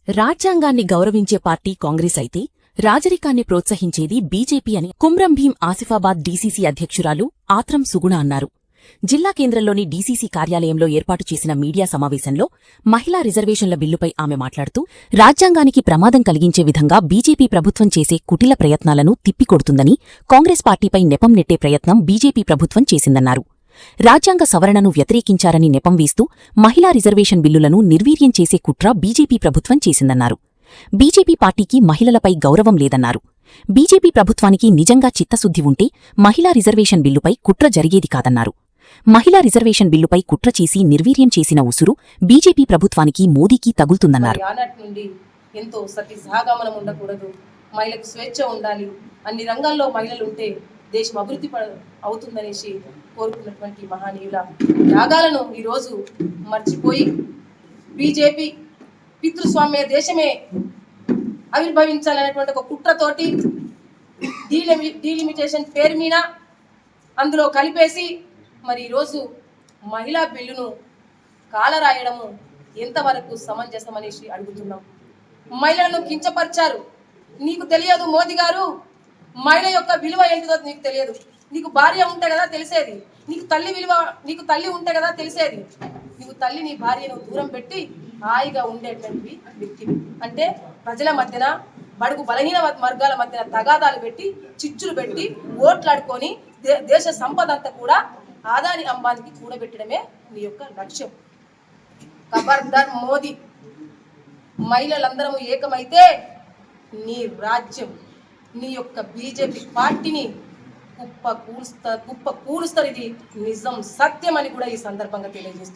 రాజ్యాంగాన్ని గౌరవించే పార్టీ కాంగ్రెస్ అయితే రాజరికాన్ని ప్రోత్సహించేది బీజేపీ అని కుమ్రం భీం ఆసిఫాబాద్ డీసీసీ అధ్యక్షురాలు ఆత్రం సుగుణ అన్నారు. జిల్లా కేంద్రంలోని డీసీసీ కార్యాలయంలో ఏర్పాటు చేసిన మీడియా సమావేశంలో మహిళా రిజర్వేషన్ల బిల్లుపై ఆమె మాట్లాడుతూ, రాజ్యాంగానికి ప్రమాదం కలిగించే విధంగా బీజేపీ ప్రభుత్వం చేసే కుటిల ప్రయత్నాలను తిప్పికొడుతుందని, కాంగ్రెస్ పార్టీపై నెపం నెట్టే ప్రయత్నం బీజేపీ ప్రభుత్వం చేసిందన్నారు. రాజ్యాంగ సవరణను వ్యతిరేకించారని నెపం వేస్తూ మహిళా రిజర్వేషన్ బిల్లులను నిర్వీర్యం చేసే కుట్ర బీజేపీ ప్రభుత్వం చేసిందన్నారు. బీజేపీ పార్టీకి మహిళలపై గౌరవం లేదన్నారు. బీజేపీ ప్రభుత్వానికి నిజంగా చిత్తశుద్ధి ఉంటే మహిళా రిజర్వేషన్ బిల్లుపై కుట్ర జరిగేది కాదన్నారు. మహిళా రిజర్వేషన్ బిల్లుపై కుట్ర చేసి నిర్వీర్యం చేసిన ఉసురు బీజేపీ ప్రభుత్వానికి, మోదీకి తగులుతుందన్నారు. ఎంతో సతి సహగమనం ఉండకూడదు, మహిళకు స్వేచ్ఛ ఉండాలి, అన్ని రంగాల్లో మహిళలుంటే దేశం అభివృద్ధి అవుతుందనేసి కోరుకున్నటువంటి మహనీయుల త్యాగాలను ఈరోజు మర్చిపోయి బీజేపీ పితృస్వామ్య దేశమే ఆవిర్భవించాలనేటువంటి ఒక కుట్రతోటి డీలిమిటేషన్ పేరు మీద అందులో కలిపేసి మరి ఈరోజు మహిళా బిల్లును కాలరాయడము ఎంతవరకు సమంజసమనేసి అడుగుతున్నాం. మహిళలను కించపరిచారు. నీకు తెలియదు మోదీ గారు, మహిళ యొక్క విలువ ఏంటిదో నీకు తెలియదు. నీకు భార్య ఉంటే కదా తెలిసేది, నీకు తల్లి ఉంటే కదా తెలిసేది. నీవు తల్లి నీ భార్యను దూరం పెట్టి హాయిగా ఉండేటువంటి వ్యక్తివి. అంటే ప్రజల మధ్యన, బడుగు బలహీన వర్గాల మధ్యన తగాదాలు పెట్టి, చిచ్చులు పెట్టి, ఓట్లాడుకొని దేశ సంపద అంతా కూడా ఆదాని అంబానికి కూడబెట్టడమే నీ యొక్క లక్ష్యం. ఖబర్దార్ మోదీ, మహిళలందరము ఏకమైతే నీ రాజ్యం, నీ యొక్క బీజేపీ పార్టీని కుప్ప కూలుస్తారు. ఇది నిజం, సత్యం అని కూడా ఈ సందర్భంగా తెలియజేస్తుంది.